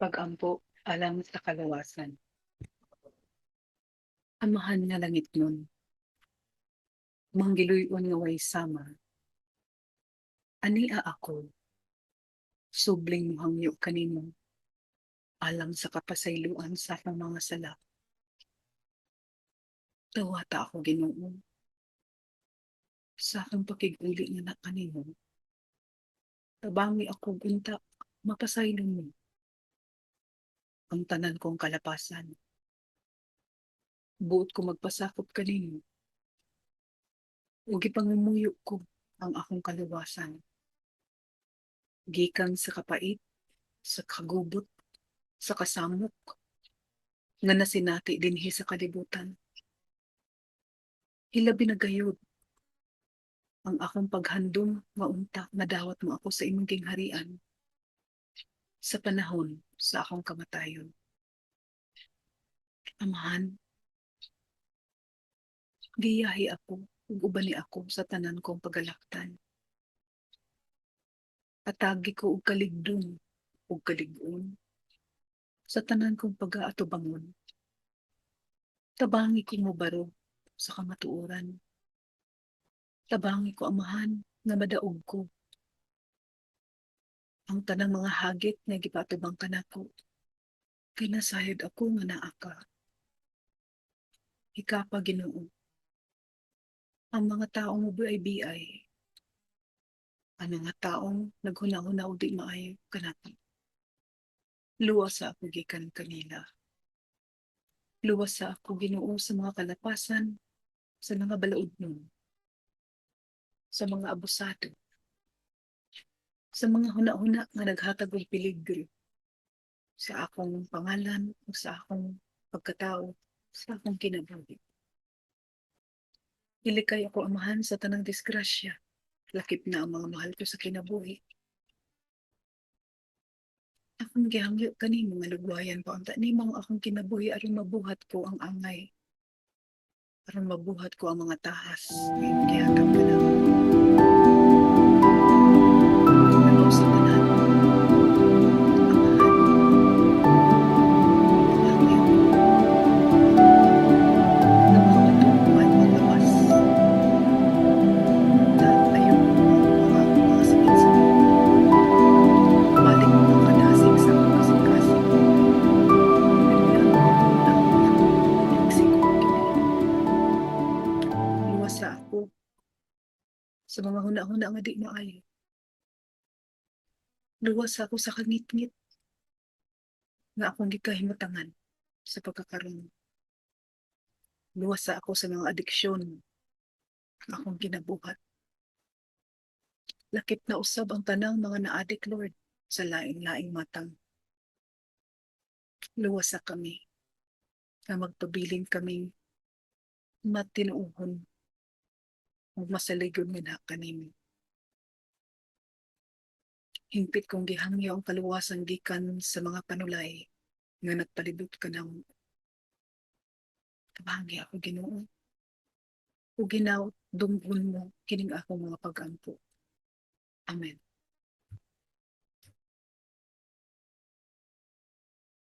Pag-ampo alang sa kalawasan. Amahan nga langit nun, manggiluy-on nga way sama. Ania ako, subling mo hangyo kanimo, alang sa kapasayloan sa akong mga sala. Dawata ako Ginoo, sa akong pakiguli nga na kanimo. Tabangi ako unta, mapasaylon mo. Ang tanan kong kalapasan. Buot ko magpasakop kanimo. Ug ipangumuyo ko ang akong kaluwasan. Gikan sa kapait, sa kagubot, sa kasamok, nga nasinati dinhi sa kalibutan. Hilabi na gayud ang akong paghandom nga unta nadawat mo ako sa imong gingharian sa panahon sa akong kamatayon. Amahan, giyahi ako ug ubani ako sa tanan kong pagalaktan. Atagi ko og kaligdon ug kalig-on sa tanan kong pag-aatubangon. Tabangi ko mo baro sa kamatuoran. Tabangi ko amahan nga madaog ko ang tanang mga hagit nga gipatubang kanako. Kay nasayod ako nga naa ka. Ikapa Ginoo. Ang mga taong mubiay-biay, ang mga taong naghuna-huna o di maayo kanako. Luwas sa ako gikan kanila. Luwas sa ako Ginoo sa mga kalapasan, sa mga balaodnon, sa mga abusado, sa mga huna-huna nga naghatag og peligro sa akong pangalan o sa akong pagkatao, sa akong kinabuhi. Ilikay ako amahan sa tanang disgrasya. Lakip na ang mga mahal ko sa kinabuhi. Akong gihangyo kanimo nga lugwayan pa unta nimo ang akong kinabuhi aron mabuhat ko ang angay. Aron mabuhat ko ang mga tahas nga imong gihatag kanako. Ano sa tanan, amahan, tabangi ako nga mga matuman nga lawas. Unta ayoko mga sakit-sakit. Balik mo ang kadasig sa akong kasing-kasing. Pinunaan mo ako ng naungan, pinagsiko kini. Luwas sa ako, sa mga huna-huna nga di maayo. Luwas ako sa kangit-ngit nga akong gikahimutangan sa pagkakaroon. Luwas sa ako sa mga adiksyon nga akong ginabuhat. Lakip na usab ang tanang mga naadik, Lord, sa laing-laing matang. Luwas sa kami nga magpabiling kaming matinuuhon ug masaligod nga na kanimo. Hingpit kong gihangyo ang kaluwasan gikan sa mga panulay nga nagpalibot ka namo. Tabangi ako Ginoo. Ug ginaw dunggon mo kining akong mga pag-ampo. Amen.